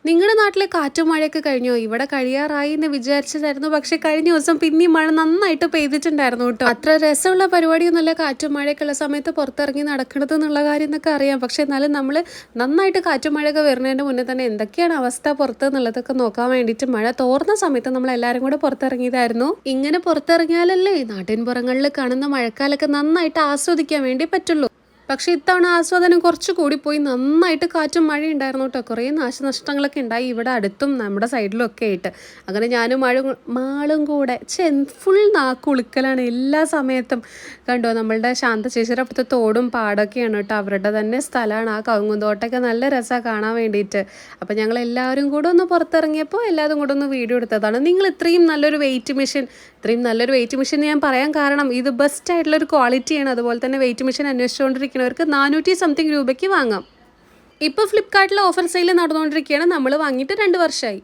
നിങ്ങളുടെ നാട്ടിലെ കാറ്റും മഴയൊക്കെ കഴിഞ്ഞോ? ഇവിടെ കഴിയാറായി എന്ന് വിചാരിച്ചതായിരുന്നു. പക്ഷെ കഴിഞ്ഞ ദിവസം പിന്നെയും മഴ നന്നായിട്ട് പെയ്തിട്ടുണ്ടായിരുന്നു കേട്ടോ. അത്ര രസമുള്ള പരിപാടിയൊന്നുമല്ല കാറ്റും മഴയൊക്കെ ഉള്ള സമയത്ത് പുറത്തിറങ്ങി നടക്കണത് എന്നുള്ള കാര്യം എന്നൊക്കെ അറിയാം. പക്ഷെ എന്നാലും നമ്മൾ നന്നായിട്ട് കാറ്റും മഴയൊക്കെ വരുന്നതിൻ്റെ മുന്നേ തന്നെ എന്തൊക്കെയാണ് അവസ്ഥ പുറത്ത് എന്നുള്ളതൊക്കെ നോക്കാൻ വേണ്ടിയിട്ട് മഴ തോർന്ന സമയത്ത് നമ്മൾ എല്ലാവരും കൂടെ പുറത്തിറങ്ങിയതായിരുന്നു. ഇങ്ങനെ പുറത്തിറങ്ങിയാലല്ലേ നാട്ടിൻപുറങ്ങളിൽ കാണുന്ന മഴക്കാലൊക്കെ നന്നായിട്ട് ആസ്വദിക്കാൻ വേണ്ടി പറ്റുള്ളൂ. പക്ഷേ ഇത്തവണ ആസ്വാദനം കുറച്ച് കൂടിപ്പോയി. നന്നായിട്ട് കാറ്റും മഴയും ഉണ്ടായിരുന്നു കേട്ടോ. കുറേ നാശനഷ്ടങ്ങളൊക്കെ ഉണ്ടായി ഇവിടെ അടുത്തും നമ്മുടെ സൈഡിലും ഒക്കെ ആയിട്ട്. അങ്ങനെ ഞാനും മാളും കൂടെ ഫുൾ നാക്കുളുക്കലാണ് എല്ലാ സമയത്തും. കണ്ടോ നമ്മളുടെ ശാന്ത ചേച്ചിയുടെ അപ്പുറത്തെ തോടും പാടൊക്കെയാണ് കേട്ടോ. അവരുടെ തന്നെ സ്ഥലമാണ്. ആ കവുങ്ങുന്തോട്ടമൊക്കെ നല്ല രസമാണ് കാണാൻ വേണ്ടിയിട്ട്. അപ്പം ഞങ്ങൾ എല്ലാവരും കൂടെ ഒന്ന് പുറത്തിറങ്ങിയപ്പോൾ എല്ലാവരും കൂടെ ഒന്ന് വീഡിയോ എടുത്തതാണ്. നിങ്ങൾ ഇത്രയും നല്ലൊരു വെയിറ്റ് മെഷീൻ ഞാൻ പറയാൻ കാരണം ഇത് ബെസ്റ്റ് ആയിട്ടുള്ളൊരു ക്വാളിറ്റിയാണ്. അതുപോലെ തന്നെ വെയിറ്റ് മെഷീൻ അന്വേഷിച്ചുകൊണ്ടിരിക്കുന്നവർക്ക് 400 സംതിങ് രൂപയ്ക്ക് വാങ്ങാം. ഇപ്പോൾ ഫ്ലിപ്കാർട്ടിൽ ഓഫർ സെയിൽ നടന്നുകൊണ്ടിരിക്കുകയാണ്. നമ്മൾ വാങ്ങിയിട്ട് 2 വർഷമായി.